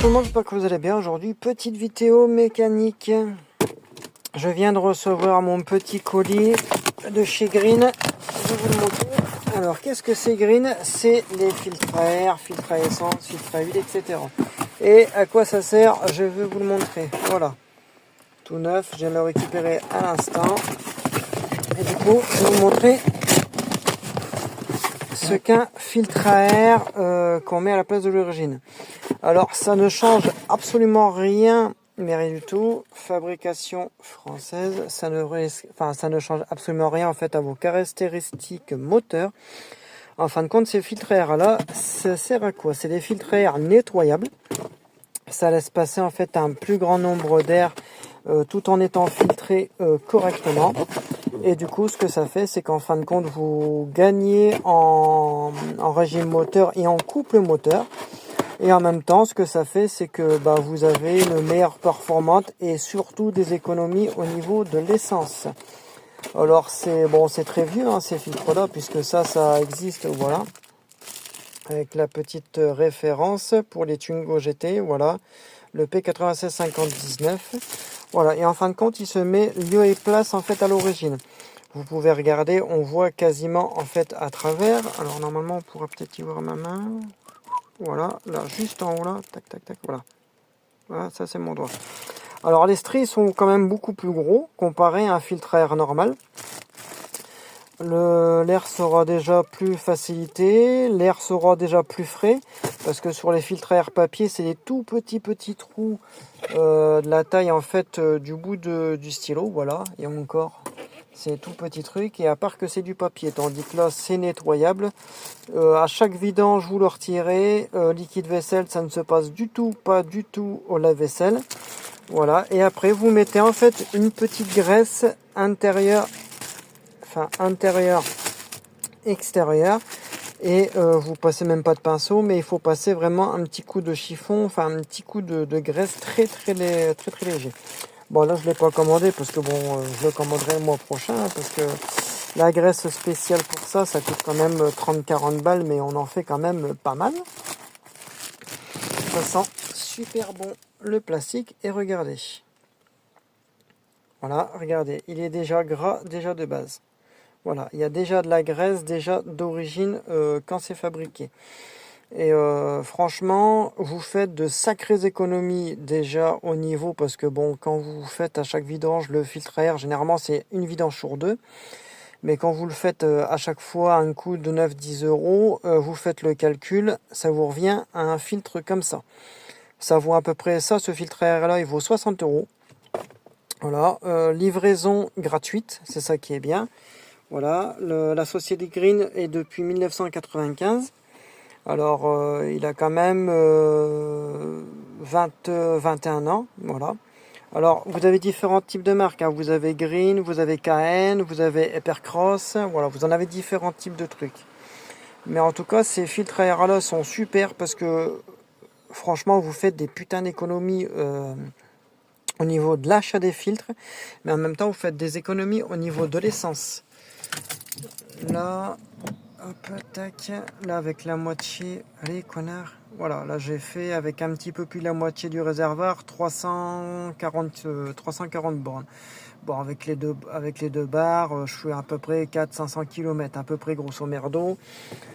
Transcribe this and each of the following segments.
tout le monde, j'espère que vous allez bien. Aujourd'hui, petite vidéo mécanique. Je viens de recevoir mon petit colis de chez Green. Je vais vous le montrer. Alors, qu'est-ce que c'est Green? C'est les filtres à air, filtres à essence, filtres à huile, etc. Et à quoi ça sert? Je vais vous le montrer. Voilà. Tout neuf, je viens de le récupérer à l'instant. Et du coup, je vais vous montrer ce qu'un filtre à air qu'on met à la place de l'origine. Alors, ça ne change absolument rien, mais rien du tout. Fabrication française, ça ne change absolument rien en fait à vos caractéristiques moteurs. En fin de compte, ces filtres à air là, ça sert à quoi? C'est des filtres à air nettoyables. Ça laisse passer en fait un plus grand nombre d'air tout en étant filtré correctement. Et du coup, ce que ça fait, c'est qu'en fin de compte, vous gagnez en régime moteur et en couple moteur. Et en même temps, ce que ça fait, c'est que vous avez une meilleure performance et surtout des économies au niveau de l'essence. Alors c'est très vieux ces filtres-là, puisque ça existe, voilà. Avec la petite référence pour les Twingo GT, voilà. Le P965019. Voilà, et en fin de compte, il se met lieu et place en fait à l'origine. Vous pouvez regarder, on voit quasiment en fait à travers. Alors normalement, on pourra peut-être y voir ma main. Voilà, là, juste en haut, là, tac, tac, tac, voilà. Voilà, ça c'est mon doigt. Alors les stries sont quand même beaucoup plus gros comparé à un filtre à air normal. L'air sera déjà plus facilité, l'air sera déjà plus frais, parce que sur les filtres à air papier, c'est des tout petits trous de la taille en fait du bout du stylo, voilà, et encore. C'est tout petit truc, et à part que c'est du papier, tandis que là c'est nettoyable. À chaque vidange vous le retirez. Liquide vaisselle, ça ne se passe pas du tout au lave-vaisselle. Voilà, et après vous mettez en fait une petite graisse intérieure, extérieure, et vous passez même pas de pinceau, mais il faut passer vraiment un petit coup de chiffon, un petit coup de graisse très léger. Bon, là je l'ai pas commandé parce que je le commanderai le mois prochain, parce que la graisse spéciale pour ça coûte quand même 30-40 balles, mais on en fait quand même pas mal. Ça sent super bon le plastique, et regardez. Voilà, regardez, il est déjà gras, déjà de base. Voilà, il y a déjà de la graisse, déjà d'origine quand c'est fabriqué. Et franchement, vous faites de sacrées économies déjà au niveau, parce que quand vous faites à chaque vidange le filtre à air, généralement c'est une vidange sur deux. Mais quand vous le faites à chaque fois à un coût de 9-10 euros, vous faites le calcul, ça vous revient à un filtre comme ça. Ça vaut à peu près ça, ce filtre à air là, il vaut 60 euros. Voilà, livraison gratuite, c'est ça qui est bien. Voilà, la société Green est depuis 1995. Alors, il a quand même 21 ans, voilà. Alors, vous avez différents types de marques, hein. Vous avez Green, vous avez KN, vous avez Hypercross, voilà, vous en avez différents types de trucs. Mais en tout cas, ces filtres à air là sont super, parce que franchement, vous faites des putains d'économies au niveau de l'achat des filtres, mais en même temps, vous faites des économies au niveau de l'essence. Là, hop, tac, là avec la moitié, allez connard, voilà, là j'ai fait avec un petit peu plus de la moitié du réservoir, 340 bornes. Bon, avec les deux barres, je fais à peu près 400-500 km, à peu près grosso merdo.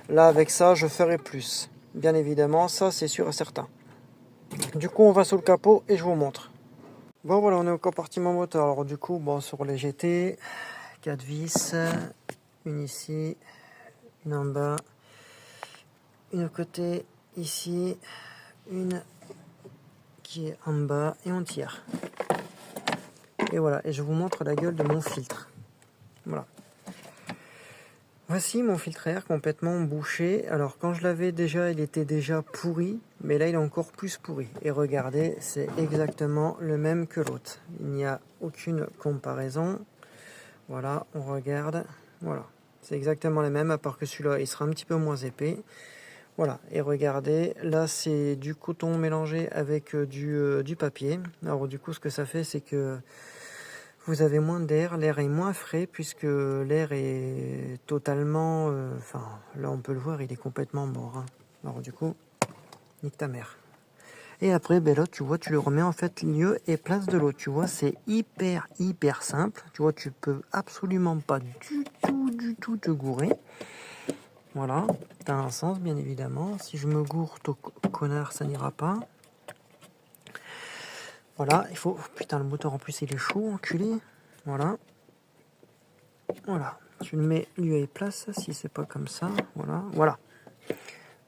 Là avec ça, je ferai plus, bien évidemment, ça c'est sûr et certain. Du coup, on va sous le capot et je vous montre. Bon voilà, on est au compartiment moteur. Alors du coup, sur les GT, 4 vis, une ici, une en bas, une au côté ici, une qui est en bas, et on tire. Et voilà, et je vous montre la gueule de mon filtre. Voilà. Voici mon filtre à air complètement bouché. Alors quand je l'avais déjà, il était déjà pourri, mais là il est encore plus pourri. Et regardez, c'est exactement le même que l'autre. Il n'y a aucune comparaison. Voilà, on regarde. Voilà, c'est exactement le même, à part que celui-là il sera un petit peu moins épais. Voilà, et regardez, là c'est du coton mélangé avec du papier. Alors du coup, ce que ça fait, c'est que vous avez moins d'air, l'air est moins frais, puisque l'air est totalement... là on peut le voir, il est complètement mort, hein. Alors du coup, nique ta mère. Et après, ben là, tu vois, tu le remets en fait lieu et place de l'eau. Tu vois, c'est hyper simple. Tu vois, tu peux absolument pas du tout te gourer. Voilà, t'as un sens bien évidemment. Si je me gourre, connard, ça n'ira pas. Voilà, il faut... Putain, le moteur en plus il est chaud, enculé. Voilà. Voilà. Tu le mets lieu et place, si c'est pas comme ça. Voilà, voilà.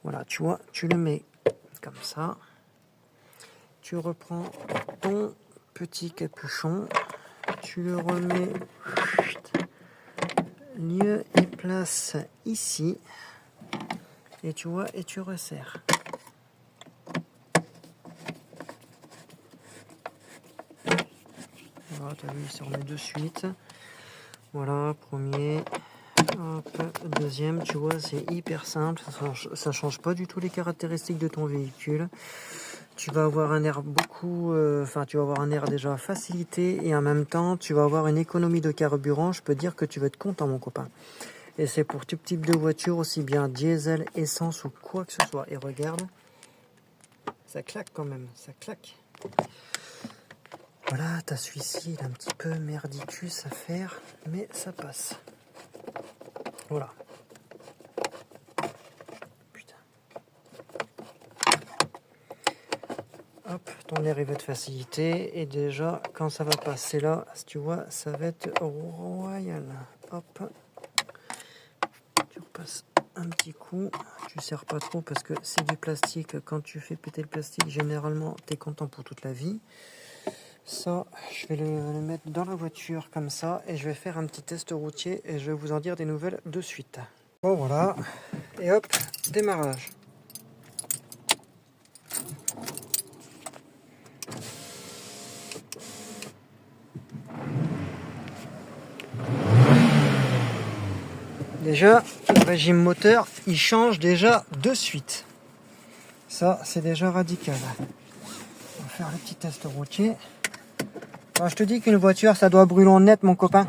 Voilà, tu vois, tu le mets comme ça. Tu reprends ton petit capuchon. Tu le remets lieu et place ici. Et tu vois, et tu resserres. Voilà, t'as vu, il se remet de suite. Voilà, premier. Hop, deuxième, tu vois, c'est hyper simple. Ça change pas du tout les caractéristiques de ton véhicule. Tu vas avoir un air tu vas avoir un air déjà facilité et en même temps, tu vas avoir une économie de carburant. Je peux dire que tu vas être content, mon copain. Et c'est pour tout type de voiture, aussi bien diesel, essence ou quoi que ce soit. Et regarde, ça claque quand même, ça claque. Voilà, t'as celui-ci, il est un petit peu merdicus à faire, mais ça passe. Voilà. Putain. Hop, ton air il va être facilité. Et déjà, quand ça va passer là, tu vois, ça va être royal. Hop. Tu repasses un petit coup. Tu serres pas trop parce que c'est du plastique. Quand tu fais péter le plastique, généralement, t'es content pour toute la vie. Ça, je vais le mettre dans la voiture comme ça et je vais faire un petit test routier et je vais vous en dire des nouvelles de suite. Bon voilà, et hop, démarrage. Déjà, le régime moteur, il change déjà de suite. Ça, c'est déjà radical. On va faire le petit test routier. Quand je te dis qu'une voiture, ça doit brûler en net, mon copain.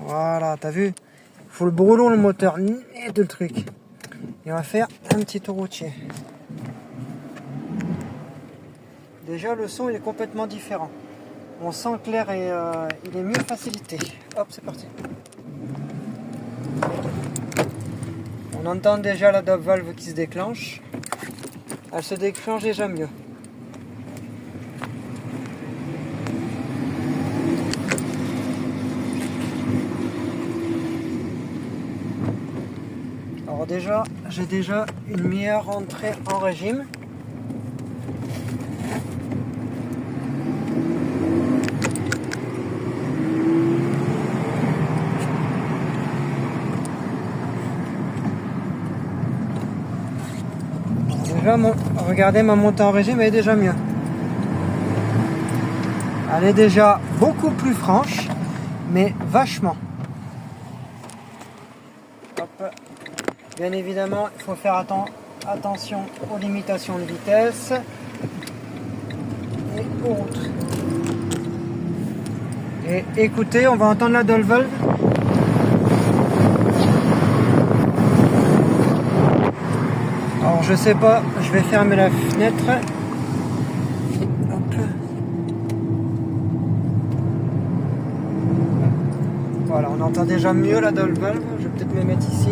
Voilà, t'as vu? Faut le brûlon, le moteur, net le truc. Et on va faire un petit tour routier. Déjà, le son, il est complètement différent. On sent que l'air il est mieux facilité. Hop, c'est parti. On entend déjà la DOP valve qui se déclenche. Elle se déclenche déjà mieux. Alors déjà, j'ai déjà une meilleure entrée en régime. Déjà, regardez, ma montée en régime elle est déjà mieux. Elle est déjà beaucoup plus franche, mais vachement. Hop. Bien évidemment, il faut faire attention aux limitations de vitesse et aux routes. Et écoutez, on va entendre la DOP valve. Alors je sais pas, je vais fermer la fenêtre. Hop. Voilà, on entend déjà mieux la DOP valve. Je vais peut-être me mettre ici.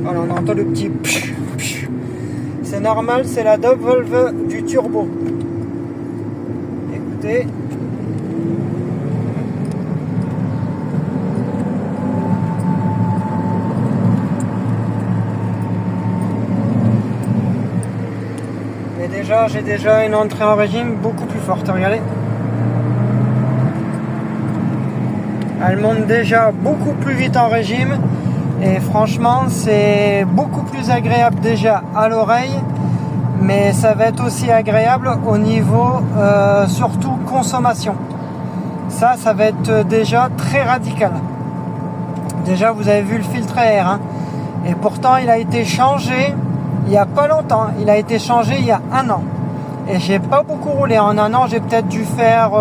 Voilà, on entend le petit psh, psh. C'est normal, c'est la DOP valve du turbo. Écoutez. J'ai déjà une entrée en régime beaucoup plus forte, regardez. Elle monte déjà beaucoup plus vite en régime et franchement c'est beaucoup plus agréable déjà à l'oreille, mais ça va être aussi agréable au niveau surtout consommation. Ça va être déjà très radical. Déjà vous avez vu le filtre à air, hein, et pourtant il a été changé il n'y a pas longtemps, il a été changé il y a 1 an. Et j'ai pas beaucoup roulé. En 1 an, j'ai peut-être dû faire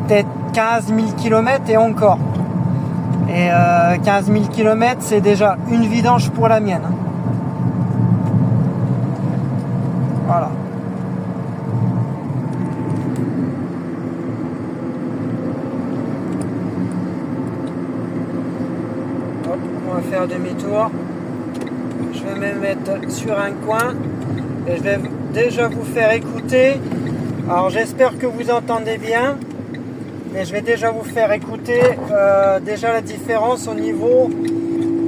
peut-être 15 000 km et encore. Et 15 000 km, c'est déjà une vidange pour la mienne. Voilà. Hop, on va faire demi-tour. Je vais me mettre sur un coin et je vais déjà vous faire écouter. Alors j'espère que vous entendez bien, mais je vais déjà vous faire écouter déjà la différence au niveau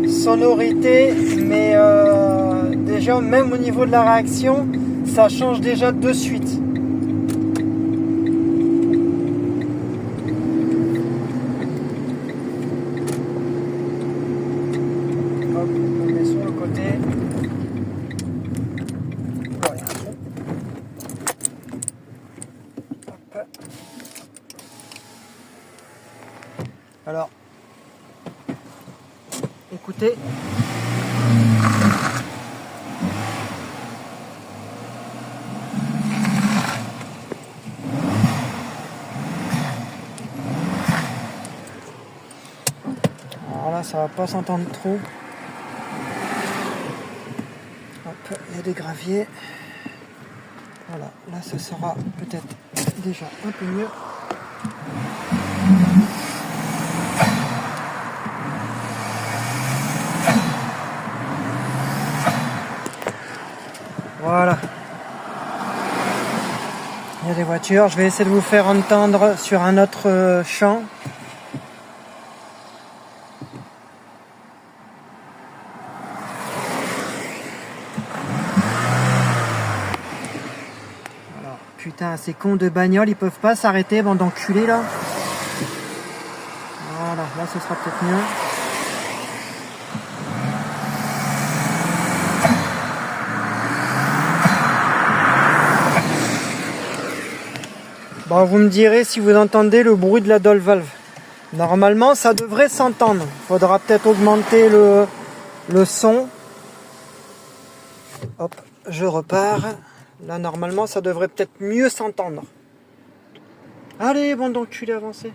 sonorité, mais déjà même au niveau de la réaction, ça change déjà de suite. Hop, on met sur le côté. Voilà. Hop. Alors, écoutez. Alors là, ça va pas s'entendre trop. Hop, il y a des graviers. Voilà, là ça sera peut-être déjà un peu mieux. Voilà. Il y a des voitures. Je vais essayer de vous faire entendre sur un autre champ. Alors, putain, ces cons de bagnole, ils peuvent pas s'arrêter, bande d'enculés là. Voilà, là ce sera peut-être mieux. Bon, vous me direz si vous entendez le bruit de la doll valve. Normalement, ça devrait s'entendre. Il faudra peut-être augmenter le son. Hop, je repars. Là, normalement, ça devrait peut-être mieux s'entendre. Allez, bande d'enculés, avancez.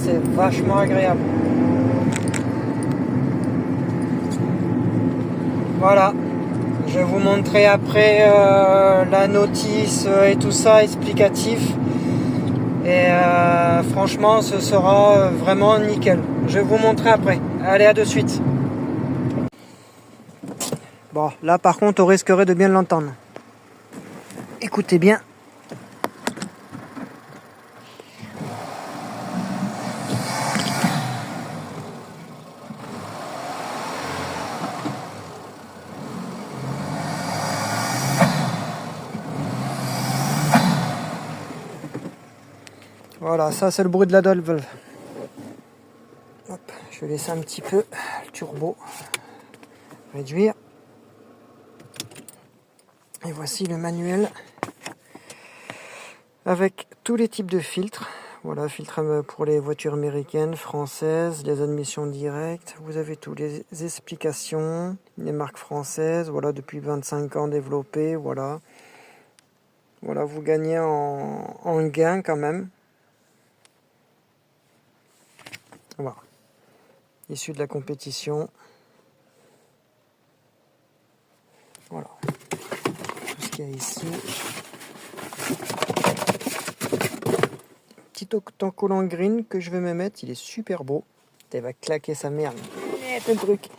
C'est vachement agréable. Voilà, je vais vous montrer après la notice et tout ça explicatif. Et franchement, ce sera vraiment nickel. Je vais vous montrer après. Allez, à de suite. Bon, là par contre, on risquerait de bien l'entendre. Écoutez bien. Voilà, ça c'est le bruit de la doll valve. Hop, je vais laisser un petit peu le turbo réduire. Et voici le manuel avec tous les types de filtres. Voilà, filtre pour les voitures américaines, françaises, les admissions directes. Vous avez toutes les explications, les marques françaises. Voilà, depuis 25 ans développées. Voilà, voilà, vous gagnez en gain quand même. Voilà, issu de la compétition. Voilà, tout ce qu'il y a ici. Petit autocollant green que je vais me mettre, il est super beau. Il va claquer sa merde. C'est un truc.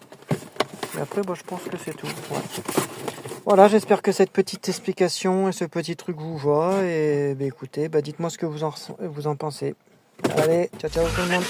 Et après, bon, je pense que c'est tout. Ouais. Voilà, j'espère que cette petite explication et ce petit truc vous voit. Et bah, écoutez, bah, dites-moi ce que vous en pensez. Allez, ciao ciao tout le monde.